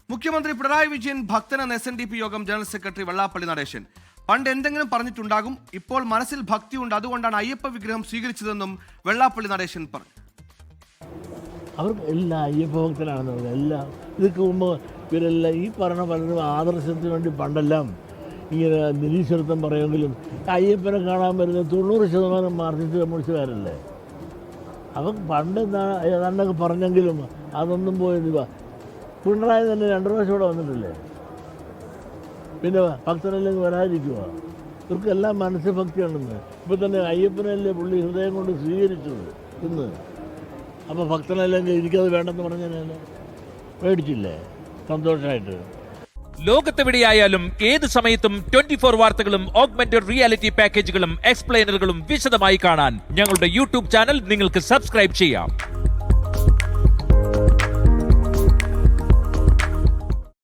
മുഖ്യമന്ത്രി പിണറായി വിജയൻ ഭക്തനെന്ന SNDP യോഗം general secretary Vellappally Natesan. പണ്ട് എന്തെങ്കിലും പറഞ്ഞിട്ടുണ്ടാകും, ഇപ്പോൾ മനസ്സിൽ ഭക്തിയുണ്ട്, അതുകൊണ്ടാണ് അയ്യപ്പ വിഗ്രഹം സ്വീകരിച്ചതെന്നും വെള്ളാപ്പള്ളി നടേശൻ പറഞ്ഞു. അവർക്ക് എല്ലാ അയ്യപ്പ ഭക്തരാണെന്ന് പറഞ്ഞാൽ എല്ലാം ഇതൊക്കെ മുമ്പ് ഇവരെല്ലാം ഈ പറഞ്ഞ പലരും ആദർശത്തിന് വേണ്ടി പണ്ടെല്ലാം ഇങ്ങനെ നിരീശ്വരത്വം പറയുമെങ്കിലും അയ്യപ്പനെ കാണാൻ വരുന്ന 90% മാർക്സിസ്റ്റ് കമ്മ്യൂണിസ്റ്റുകാരല്ലേ. അവർക്ക് പണ്ട് ഏതാണ്ടൊക്കെ പറഞ്ഞെങ്കിലും അതൊന്നും പോയത് പിണറായി തന്നെ 2 പ്രാവശ്യം ഇവിടെ വന്നിട്ടില്ലേ, പിന്നെ ഭക്തനല്ലെങ്കിൽ വരാതിരിക്കുക. ഇവർക്കെല്ലാം മനസ്സ് ഭക്തിയാണെന്ന്. ഇപ്പം തന്നെ അയ്യപ്പനല്ലേ പുള്ളി ഹൃദയം കൊണ്ട് സ്വീകരിച്ചത് ഇന്ന്. അപ്പോൾ ഭക്തനല്ലെങ്കിൽ എനിക്കത് വേണ്ടെന്ന് പറഞ്ഞാൽ മേടിച്ചില്ലേ സന്തോഷമായിട്ട്. ലോകത്തെവിടെയായാലും ഏത് സമയത്തും 24 വാർത്തകളും ഓഗ്മെന്റഡ് റിയാലിറ്റി പാക്കേജുകളും എക്സ്പ്ലെയിനറുകളും വിശദമായി കാണാൻ ഞങ്ങളുടെ യൂട്യൂബ് ചാനൽ നിങ്ങൾക്ക് സബ്സ്ക്രൈബ് ചെയ്യാം.